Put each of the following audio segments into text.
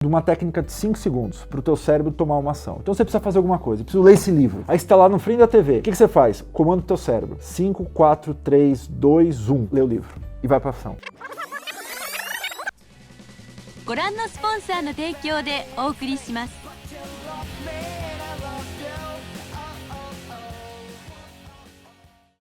de uma técnica de 5 segundos para o teu cérebro tomar uma ação. Então você precisa fazer alguma coisa, preciso ler esse livro. Aí você está lá no frente da TV. O que você faz? Comanda o teu cérebro. 5, 4, 3, 2, 1. Lê o livro. E vai para ação. ご覧のスポンサーの提供でお送りします。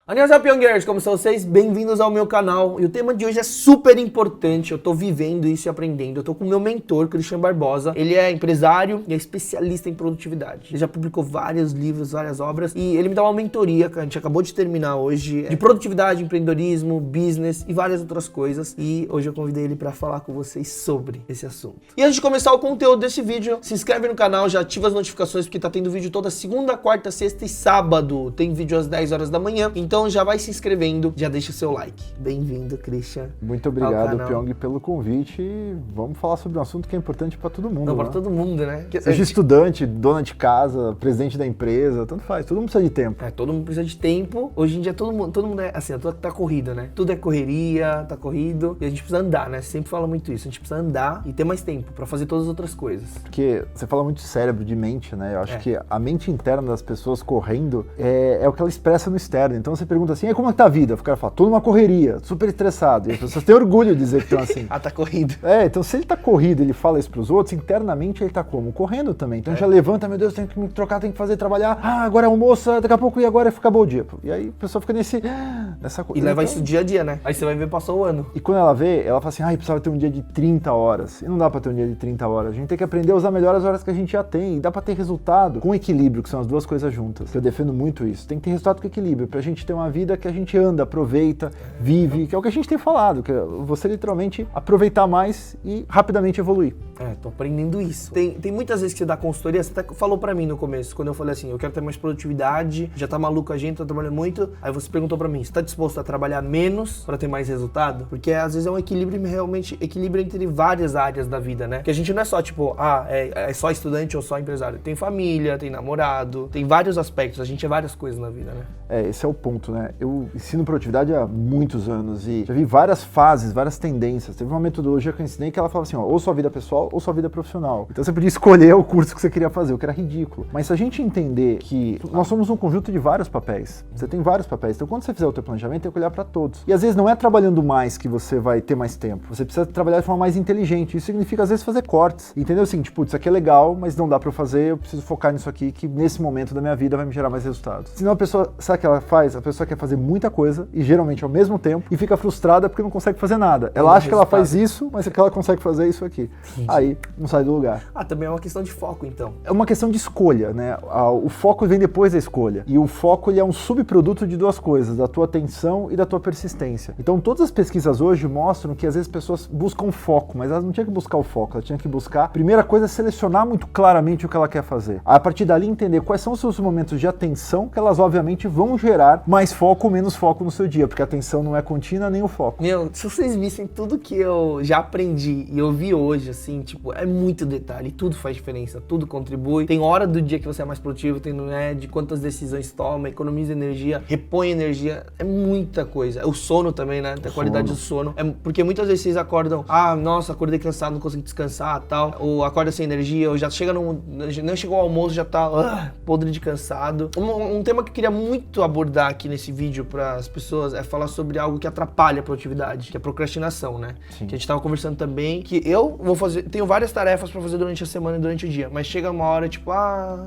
Annyeonghaseyo Pyongyers, como estão vocês? Bem-vindos ao meu canal. E o tema de hoje é super importante, eu tô vivendo isso e aprendendo. Eu tô com o meu mentor, Christian Barbosa. Ele é empresário e é especialista em produtividade. Ele já publicou vários livros, várias obras. E ele me dá uma mentoria, que a gente acabou de terminar hoje, de produtividade, empreendedorismo, business e várias outras coisas. E hoje eu convidei ele pra falar com vocês sobre esse assunto. E antes de começar o conteúdo desse vídeo, se inscreve no canal, já ativa as notificações, porque tá tendo vídeo toda segunda, quarta, sexta e sábado. Tem vídeo às 10 horas da manhã. Então já vai se inscrevendo, já deixa o seu like. Bem-vindo, Christian. Muito obrigado, Pyong, pelo convite. E vamos falar sobre um assunto que é importante para todo mundo. Não, para todo mundo, né? Seja estudante, dona de casa, presidente da empresa, tanto faz. Todo mundo precisa de tempo. É, todo mundo precisa de tempo. Hoje em dia todo mundo é assim, tá corrido, né? Tudo é correria, tá corrido. E a gente precisa andar, né? Você sempre fala muito isso. A gente precisa andar e ter mais tempo para fazer todas as outras coisas. Porque você fala muito de cérebro, de mente, né? Eu acho que a mente interna das pessoas correndo é o que ela expressa no externo. Então você pergunta assim, e como é que tá a vida? O cara fala, tô numa correria, super estressado. E as pessoas têm orgulho de dizer que estão assim. Ah, tá corrido. Então se ele tá corrido, ele fala isso pros outros, internamente ele tá como? Correndo também. Então já levanta, meu Deus, tenho que me trocar, tenho que fazer, trabalhar. Ah, agora é almoço, daqui a pouco e agora acabou o dia. E aí a pessoa fica nessa coisa. E leva isso dia a dia, né? Aí você vai ver, passou o ano. E quando ela vê, ela fala assim, precisava ter um dia de 30 horas. E não dá pra ter um dia de 30 horas. A gente tem que aprender a usar melhor as horas que a gente já tem. E dá pra ter resultado com equilíbrio, que são as duas coisas juntas. Eu defendo muito isso. Tem que ter resultado com equilíbrio, pra gente ter uma vida que a gente anda, aproveita, vive, que é o que a gente tem falado, que é você literalmente aproveitar mais e rapidamente evoluir. Tô aprendendo isso. Tem muitas vezes que você dá consultoria, você até falou pra mim no começo, quando eu falei assim, eu quero ter mais produtividade, já tá maluco a gente, tá trabalhando muito, aí você perguntou pra mim, você tá disposto a trabalhar menos pra ter mais resultado? Porque às vezes é um equilíbrio, realmente, equilíbrio entre várias áreas da vida, né? Que a gente não é só tipo, é só estudante ou só empresário, tem família, tem namorado, tem vários aspectos, a gente é várias coisas na vida, né? Esse é o ponto, né? Eu ensino produtividade há muitos anos e já vi várias fases, várias tendências. Teve uma metodologia que eu ensinei que ela falava assim, ou sua vida pessoal ou sua vida profissional. Então você podia escolher o curso que você queria fazer, o que era ridículo. Mas se a gente entender que nós somos um conjunto de vários papéis, você tem vários papéis, então quando você fizer o teu planejamento, tem que olhar para todos. E às vezes não é trabalhando mais que você vai ter mais tempo. Você precisa trabalhar de forma mais inteligente. Isso significa às vezes fazer cortes. Entendeu? Assim, tipo, isso aqui é legal, mas não dá para eu fazer, eu preciso focar nisso aqui, que nesse momento da minha vida vai me gerar mais resultados. Senão a pessoa, sabe o que ela faz? A pessoa quer fazer muita coisa e geralmente ao mesmo tempo e fica frustrada porque não consegue fazer nada. Ela acha que ela faz isso, mas que ela consegue fazer isso aqui. Aí não sai do lugar. Também é uma questão de foco, então. É uma questão de escolha, né? O foco vem depois da escolha. E o foco ele é um subproduto de duas coisas, da tua atenção e da tua persistência. Então todas as pesquisas hoje mostram que às vezes pessoas buscam foco, mas elas não tinham que buscar o foco, elas tinham que buscar, a primeira coisa é selecionar muito claramente o que ela quer fazer. A partir dali entender quais são os seus momentos de atenção, que elas obviamente vão gerar mais foco ou menos foco no seu dia, porque a atenção não é contínua nem o foco. Meu, se vocês vissem tudo que eu já aprendi e eu vi hoje, assim, tipo, é muito detalhe, tudo faz diferença, tudo contribui. Tem hora do dia que você é mais produtivo, tem, né, de quantas decisões toma, economiza energia, repõe energia, é muita coisa. O sono também, né, a qualidade do sono. Porque muitas vezes vocês acordam, nossa, acordei cansado, não consigo descansar, tal, ou acorda sem energia, ou já chega não chegou ao almoço, já tá podre de cansado. Um tema que eu queria muito abordar aqui nesse vídeo para as pessoas é falar sobre algo que atrapalha a produtividade, que é a procrastinação, né? Sim. Que a gente tava conversando também, que eu vou fazer, tenho várias tarefas para fazer durante a semana e durante o dia, mas chega uma hora, tipo,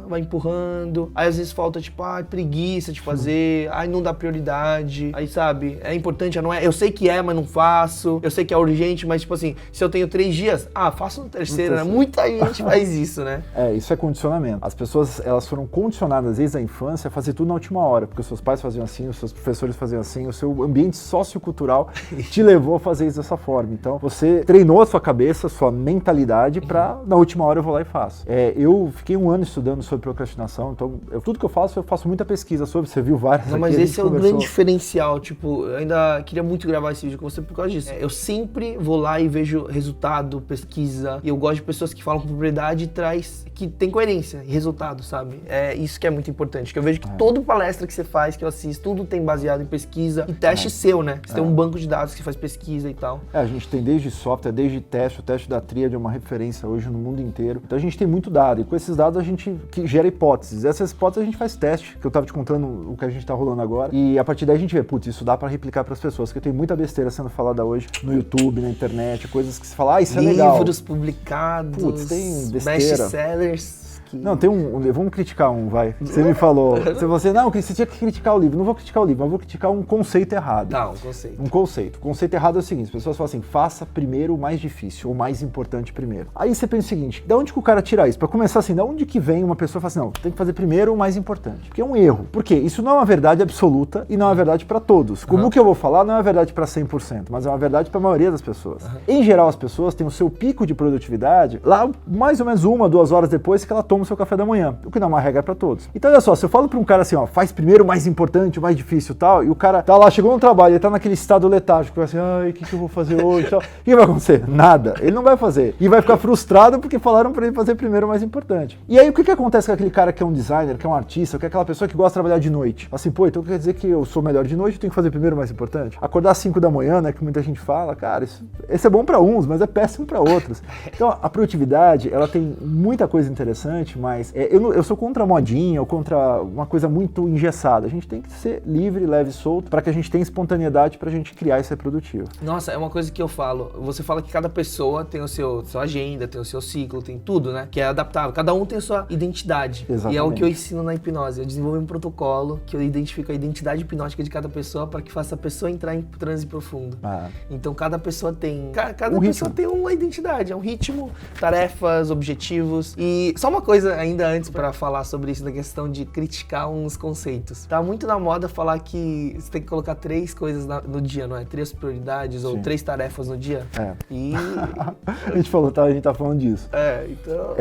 vai empurrando, aí às vezes falta, tipo, preguiça de fazer, não dá prioridade, aí sabe, é importante, não é? Eu sei que mas não faço, eu sei que é urgente, mas tipo assim, se eu tenho 3 dias, faço no terceiro, né? Muita gente faz isso, né? Isso é condicionamento. As pessoas, elas foram condicionadas desde a infância a fazer tudo na última hora, porque os seus pais faziam assim, os seus professores faziam assim, o seu ambiente sociocultural te levou a fazer isso dessa forma. Então, você treinou a sua cabeça, a sua mentalidade pra, na última hora eu vou lá e faço. Eu fiquei 1 ano estudando sobre procrastinação, então tudo que eu faço muita pesquisa sobre, você viu várias aqui. Mas esse é o grande diferencial, tipo, eu ainda queria muito gravar esse vídeo com você por causa disso. Eu sempre vou lá e vejo resultado, pesquisa, e eu gosto de pessoas que falam com propriedade e tem coerência e resultado, sabe? É isso que é muito importante, que eu vejo que toda palestra que você faz, que eu assisto, tudo tem baseado em pesquisa e teste seu, né? Você tem um banco de dados que faz pesquisa e tal. A gente tem desde software, desde teste, o teste da Tríade é uma referência hoje no mundo inteiro. Então a gente tem muito dado, e com esses dados a gente que gera hipóteses. Essas hipóteses a gente faz teste, que eu tava te contando o que a gente tá rolando agora, e a partir daí a gente vê, putz, isso dá pra replicar pras pessoas, porque tem muita besteira sendo falada hoje no YouTube, na internet, coisas que se fala, isso é legal. Livros publicados, putz, tem besteira. Best-sellers. Não, tem vamos criticar vai. Você me falou, você tinha que criticar o livro. Não vou criticar o livro, mas vou criticar um conceito errado. Tá, um conceito. Um conceito. O conceito errado é o seguinte, as pessoas falam assim, faça primeiro o mais difícil, ou o mais importante primeiro. Aí você pensa o seguinte, da onde que o cara tira isso? Pra começar assim, da onde que vem uma pessoa e fala assim, não, tem que fazer primeiro o mais importante. Porque é um erro. Por quê? Isso não é uma verdade absoluta e não é uma verdade pra todos. Como o que eu vou falar não é uma verdade pra 100%, mas é uma verdade pra maioria das pessoas. Em geral, as pessoas têm o seu pico de produtividade lá mais ou menos 1, 2 horas depois que ela toma o seu café da manhã. O que não é uma regra pra todos. Então olha só, se eu falo pra um cara assim, ó, faz primeiro o mais importante, o mais difícil e tal, e o cara tá lá, chegou no trabalho, ele tá naquele estado letárgico, vai assim, ai, o que eu vou fazer hoje e tal. O que vai acontecer? Nada. Ele não vai fazer. E vai ficar frustrado porque falaram pra ele fazer primeiro o mais importante. E aí o que acontece com aquele cara que é um designer, que é um artista, que é aquela pessoa que gosta de trabalhar de noite? Assim, pô, então quer dizer que eu sou melhor de noite, eu tenho que fazer primeiro o mais importante? Acordar às 5 da manhã, né, que muita gente fala, cara, esse é bom pra uns, mas é péssimo pra outros. Então a produtividade, ela tem muita coisa interessante, mas eu sou contra a modinha ou contra uma coisa muito engessada. A gente tem que ser livre, leve e solto para que a gente tenha espontaneidade pra gente criar e ser produtivo. Nossa, é uma coisa que eu falo. Você fala que cada pessoa tem sua agenda, tem o seu ciclo, tem tudo, né? Que é adaptável. Cada um tem a sua identidade. Exatamente. E é o que eu ensino na hipnose. Eu desenvolvi um protocolo que eu identifico a identidade hipnótica de cada pessoa para que faça a pessoa entrar em transe profundo. Então cada pessoa tem... Cada pessoa tem uma identidade. É um ritmo, tarefas, objetivos. E só uma coisa ainda antes para falar sobre isso, da questão de criticar uns conceitos. Tá muito na moda falar que você tem que colocar 3 coisas no dia, não é? 3 prioridades ou 3 tarefas no dia. E... a gente tá falando disso. Então...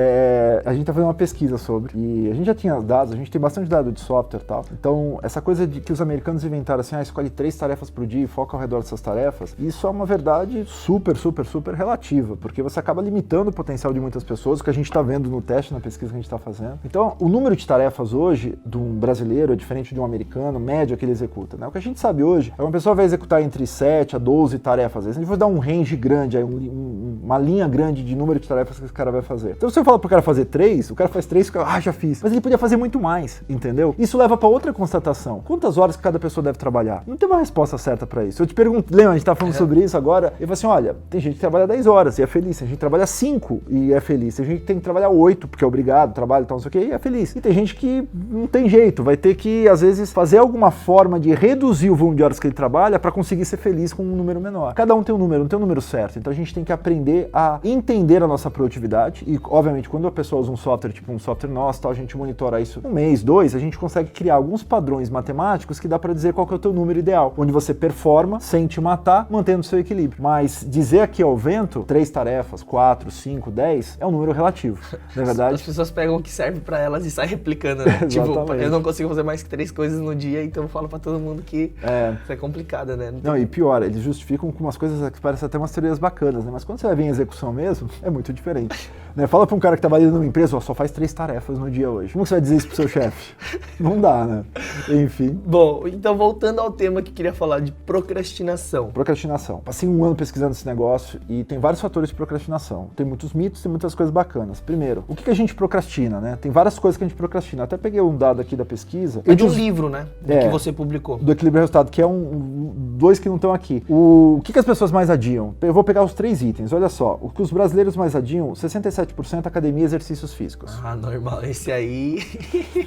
a gente tá fazendo uma pesquisa sobre, e a gente já tinha dados, a gente tem bastante dado de software e tal. Então, essa coisa de que os americanos inventaram assim, escolhe 3 tarefas por dia e foca ao redor dessas tarefas, isso é uma verdade super, super, super relativa, porque você acaba limitando o potencial de muitas pessoas, o que a gente tá vendo no teste, na pesquisa que a gente tá fazendo. Então, o número de tarefas hoje de um brasileiro é diferente de um americano, médio que ele executa, né? O que a gente sabe hoje é que uma pessoa vai executar entre 7 a 12 tarefas, às vezes a gente vai dar um range grande, uma linha grande de número de tarefas que esse cara vai fazer. Então, se eu falo pro cara fazer 3, o cara faz 3 e fica, já fiz. Mas ele podia fazer muito mais, entendeu? Isso leva pra outra constatação. Quantas horas que cada pessoa deve trabalhar? Não tem uma resposta certa pra isso. Eu te pergunto, lembra, a gente tá falando sobre isso agora, eu falo assim, olha, tem gente que trabalha 10 horas e é feliz, tem gente que trabalha 5 e é feliz, tem gente que tem que trabalhar 8 porque é obrigado, trabalho e tal, não sei o que, e é feliz. E tem gente que não tem jeito, vai ter que, às vezes, fazer alguma forma de reduzir o volume de horas que ele trabalha pra conseguir ser feliz com um número menor. Cada um tem um número, não tem um número certo. Então a gente tem que aprender a entender a nossa produtividade e, obviamente, quando a pessoa usa um software, tipo um software nosso, tal, a gente monitora isso 1 mês, 2, a gente consegue criar alguns padrões matemáticos que dá pra dizer qual que é o teu número ideal, onde você performa sem te matar, mantendo o seu equilíbrio. Mas dizer aqui ao vento, 3 tarefas, 4, 5, 10, é um número relativo, na verdade. As pessoas pegam o que serve pra elas e saem replicando, né? Tipo, eu não consigo fazer mais que 3 coisas no dia, então eu falo pra todo mundo que isso é complicado, né? Não, e pior, eles justificam com umas coisas que parecem até umas teorias bacanas, né? Mas quando você vai ver em execução mesmo, é muito diferente. Né? Fala pra um cara que trabalha numa empresa, só faz 3 tarefas no dia hoje. Como você vai dizer isso pro seu chefe? Não dá, né? Enfim. Bom, então voltando ao tema que eu queria falar de procrastinação. Procrastinação. Passei 1 ano pesquisando esse negócio e tem vários fatores de procrastinação. Tem muitos mitos, tem muitas coisas bacanas. Primeiro, o que a gente procrastina, né? Tem várias coisas que a gente procrastina. Até peguei um dado aqui da pesquisa. É de um livro, né? Que você publicou. Do Equilíbrio e Resultado, que é 2 que não estão aqui. O que as pessoas mais adiam? Eu vou pegar os 3 itens. Olha só, o que os brasileiros mais adiam, 67% academia e exercícios físicos. Normal. Esse aí...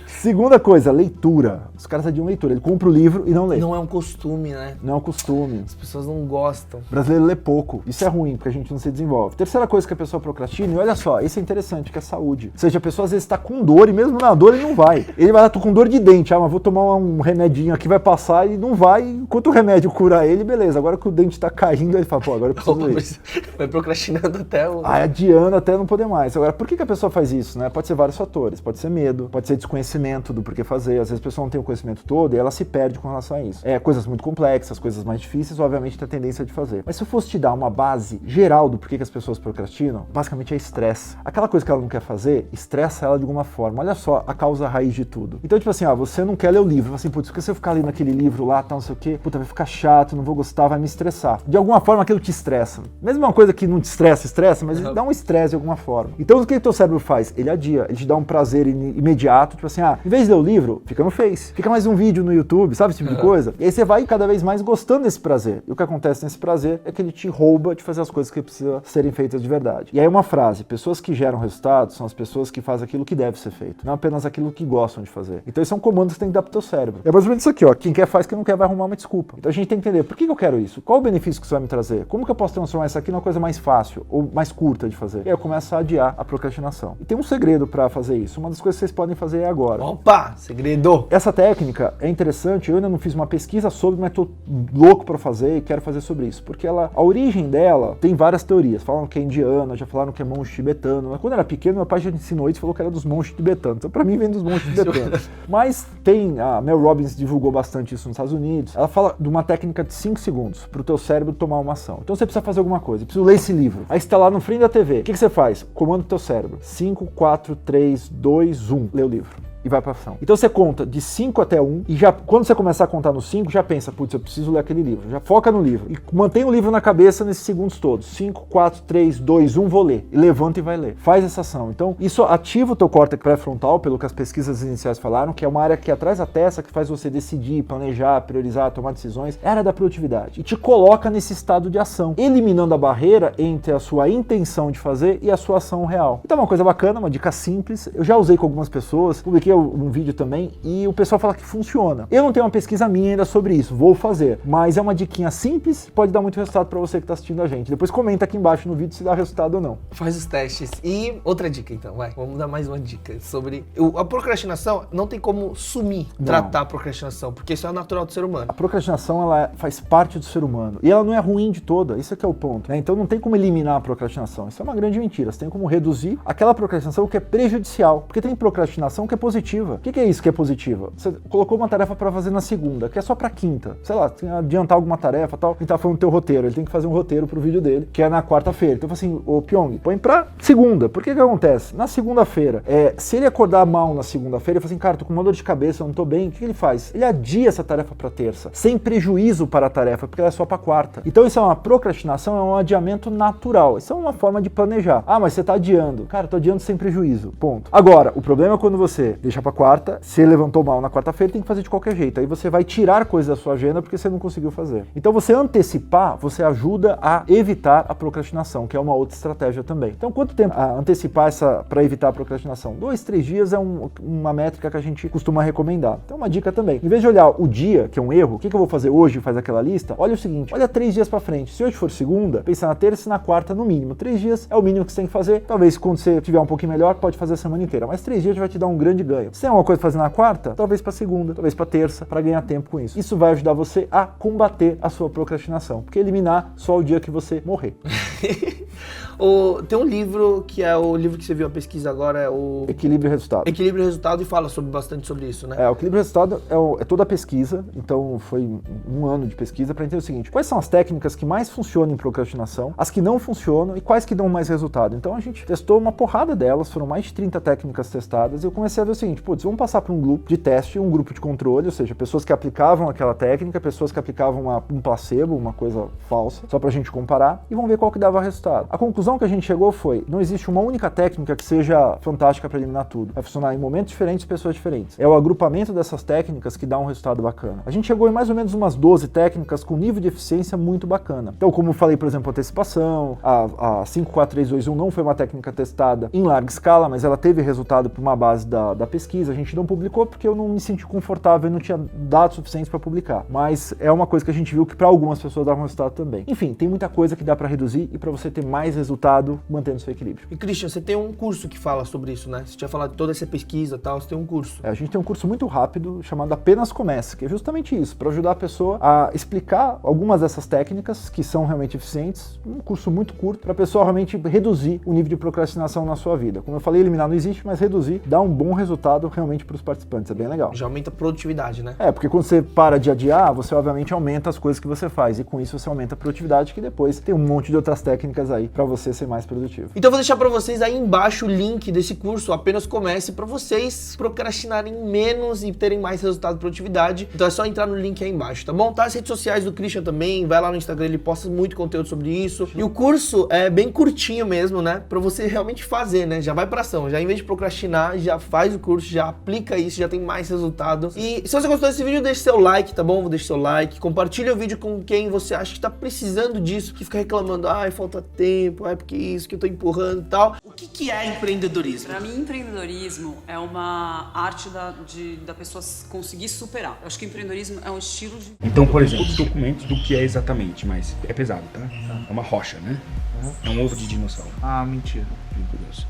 Segunda coisa, leitura. Os caras adiam leitura. Ele compra o livro e não lê. Não é um costume, né? Não é um costume. As pessoas não gostam. O brasileiro lê pouco. Isso é ruim, porque a gente não se desenvolve. Terceira coisa que a pessoa procrastina, e olha só, isso é interessante, que é saúde. Ou seja, a pessoa às vezes está com dor e mesmo na dor ele não vai. Ele vai lá, tô com dor de dente, mas vou tomar um remedinho aqui, vai passar e não vai. Enquanto o remédio cura ele, beleza. Agora que o dente tá caindo, ele fala, agora eu preciso ir. Vai procrastinando até o... adiando até não poder mais. Agora, por que a pessoa faz isso, né? Pode ser vários fatores. Pode ser medo, pode ser desconhecimento do porquê fazer. Às vezes a pessoa não tem o conhecimento todo e ela se perde com relação a isso. Coisas muito complexas, coisas mais difíceis, obviamente tem a tendência de fazer. Mas se eu fosse te dar uma base geral do porquê que as pessoas procrastinam, basicamente é estresse. Aquela coisa que ela não quer fazer, estressa ela de alguma forma. Olha só a causa raiz de tudo. Então, tipo assim, você não quer ler o livro, assim, putz, porque se eu ficar lendo aquele livro lá, tal, não sei o quê, puta, vai ficar chato, não vou gostar, vai me estressar. De alguma forma aquilo te estressa. Mesmo uma coisa que não te estressa, mas dá um estresse de alguma forma. Então, o que o teu cérebro faz? Ele adia, ele te dá um prazer imediato, tipo assim, em vez de ler o livro, fica no Face, fica mais um vídeo no YouTube, sabe, esse tipo de coisa? E aí você vai cada vez mais gostando desse prazer. E o que acontece nesse prazer é que ele te rouba de fazer as coisas que precisam serem feitas de verdade. E aí uma frase, pessoas que geram resultados são as pessoas que fazem aquilo que deve ser feito, não apenas aquilo que gostam de fazer. Então esse é um comando que você tem que dar pro teu cérebro. É mais ou menos isso aqui, quem quer faz, quem não quer vai arrumar uma desculpa. Então a gente tem que entender, por que eu quero isso? Qual o benefício que isso vai me trazer? Como que eu posso transformar isso aqui numa coisa mais fácil ou mais curta de fazer? E aí eu começo a adiar a procrastinação. E tem um segredo para fazer isso. Uma das coisas que vocês podem fazer é agora. Opa, segredo! Essa técnica é interessante, eu ainda não fiz uma pesquisa sobre, mas tô louco para fazer e quero fazer sobre isso, porque a origem dela tem várias teorias. Falam que é indiana, já falaram que é monge tibetano. Mas quando eu era pequeno, meu pai já ensinou isso e falou que era dos monges tibetanos. Então para mim vem dos monges tibetanos. Mas a Mel Robbins divulgou bastante isso nos Estados Unidos. Ela fala de uma técnica de 5 segundos para o teu cérebro tomar uma ação. Então você precisa fazer alguma coisa, precisa ler esse livro. Aí você está lá no frente da TV. O que você faz? Comanda o teu cérebro. 5, 4, 3, 2, 1. Lê o livro. E vai pra ação. Então você conta de 5 até 1 e já quando você começar a contar no 5, já pensa, putz, eu preciso ler aquele livro. Já foca no livro e mantém o livro na cabeça nesses segundos todos. 5, 4, 3, 2, 1, vou ler. E levanta e vai ler. Faz essa ação. Então isso ativa o teu córtex pré-frontal, pelo que as pesquisas iniciais falaram, que é uma área que atrás da testa que faz você decidir, planejar, priorizar, tomar decisões. É a área da produtividade. E te coloca nesse estado de ação, eliminando a barreira entre a sua intenção de fazer e a sua ação real. Então é uma coisa bacana, uma dica simples. Eu já usei com algumas pessoas, publiquei um vídeo também e o pessoal fala que funciona. Eu não tenho uma pesquisa minha ainda sobre isso, vou fazer, mas é uma diquinha simples, pode dar muito resultado para você que está assistindo a gente. Depois comenta aqui embaixo no vídeo se dá resultado ou não. Faz os testes. E outra dica então, vamos dar mais uma dica sobre a procrastinação. Não tem como tratar a procrastinação, porque isso é natural do ser humano. A procrastinação, ela faz parte do ser humano e ela não é ruim de toda, isso é que é o ponto, né? Então não tem como eliminar a procrastinação, isso é uma grande mentira. Você tem como reduzir aquela procrastinação que é prejudicial, porque tem procrastinação que é positiva. O que é isso que é positiva? Você colocou uma tarefa para fazer na segunda, que é só para quinta. Sei lá, tem que adiantar alguma tarefa e tal. Quem tá falando do teu roteiro, ele tem que fazer um roteiro pro vídeo dele, que é na quarta-feira. Então, assim, ô Pyong, põe pra segunda. Por que acontece? Na segunda-feira, se ele acordar mal na segunda-feira, ele fala assim, cara, tô com uma dor de cabeça, eu não tô bem, o que ele faz? Ele adia essa tarefa pra terça, sem prejuízo para a tarefa, porque ela é só pra quarta. Então, isso é uma procrastinação, é um adiamento natural. Isso é uma forma de planejar. Mas você tá adiando. Cara, tô adiando sem prejuízo. Ponto. Agora, o problema é quando você deixa pra quarta, se levantou mal na quarta-feira, tem que fazer de qualquer jeito. Aí você vai tirar coisas da sua agenda porque você não conseguiu fazer. Então você antecipar, você ajuda a evitar a procrastinação, que é uma outra estratégia também. Então quanto tempo antecipar para evitar a procrastinação? 2, 3 dias é uma métrica que a gente costuma recomendar. Então uma dica também. Em vez de olhar o dia, que é um erro, o que eu vou fazer hoje, faz aquela lista, olha o seguinte, olha 3 dias para frente. Se hoje for segunda, pensa na terça e na quarta no mínimo. 3 dias é o mínimo que você tem que fazer. Talvez quando você tiver um pouquinho melhor, pode fazer a semana inteira. Mas 3 dias vai te dar um grande ganho. Se é uma coisa pra fazer na quarta, talvez para segunda, talvez para terça, para ganhar tempo com isso. Isso vai ajudar você a combater a sua procrastinação, porque eliminar só o dia que você morrer. Tem um livro que é o livro que você viu a pesquisa agora, é o Equilíbrio e Resultado. Equilíbrio e Resultado, e fala bastante sobre isso, né? O Equilíbrio e Resultado é toda a pesquisa, então foi um ano de pesquisa para entender o seguinte, quais são as técnicas que mais funcionam em procrastinação, as que não funcionam e quais que dão mais resultado. Então a gente testou uma porrada delas, foram mais de 30 técnicas testadas e eu comecei a ver o seguinte, vamos passar para um grupo de teste, um grupo de controle, ou seja, pessoas que aplicavam aquela técnica, pessoas que aplicavam um placebo, uma coisa falsa, só pra gente comparar e vamos ver qual que dava resultado. A conclusão que a gente chegou foi, não existe uma única técnica que seja fantástica para eliminar tudo. Vai funcionar em momentos diferentes, pessoas diferentes. É o agrupamento dessas técnicas que dá um resultado bacana. A gente chegou em mais ou menos umas 12 técnicas com nível de eficiência muito bacana. Então, como eu falei, por exemplo, antecipação, a 54321 não foi uma técnica testada em larga escala, mas ela teve resultado por uma base da pesquisa. A gente não publicou porque eu não me senti confortável e não tinha dados suficientes para publicar. Mas é uma coisa que a gente viu que para algumas pessoas dava um resultado também. Enfim, tem muita coisa que dá para reduzir e para você ter mais resultado mantendo seu equilíbrio. E Christian, você tem um curso que fala sobre isso, né? Você tinha falado de toda essa pesquisa e tal, você tem um curso. A gente tem um curso muito rápido chamado Apenas Comece, que é justamente isso, para ajudar a pessoa a explicar algumas dessas técnicas que são realmente eficientes, um curso muito curto, para a pessoa realmente reduzir o nível de procrastinação na sua vida. Como eu falei, eliminar não existe, mas reduzir dá um bom resultado resultado realmente para os participantes, é bem legal. Já aumenta a produtividade, né? Porque quando você para de adiar, você obviamente aumenta as coisas que você faz, e com isso você aumenta a produtividade, que depois tem um monte de outras técnicas aí para você ser mais produtivo. Então eu vou deixar para vocês aí embaixo o link desse curso, Apenas Comece, para vocês procrastinarem menos e terem mais resultado de produtividade. Então é só entrar no link aí embaixo, tá bom? Tá as redes sociais do Christian também, vai lá no Instagram, ele posta muito conteúdo sobre isso. E o curso é bem curtinho mesmo, né? Para você realmente fazer, né? Já vai pra ação, já em vez de procrastinar, já faz o curso, já aplica isso, já tem mais resultado. E se você gostou desse vídeo, deixe seu like, tá bom? Deixe seu like, compartilha o vídeo com quem você acha que tá precisando disso, que fica reclamando, ai, falta tempo, porque isso que eu tô empurrando e tal. O que é empreendedorismo? Para mim, empreendedorismo é uma arte da pessoa conseguir superar. Eu acho que empreendedorismo é um estilo de... Então, por exemplo, os documentos do que é exatamente, mas é pesado, tá? É uma rocha, né? É um ovo de dinossauro. Ah, mentira. Bem curioso.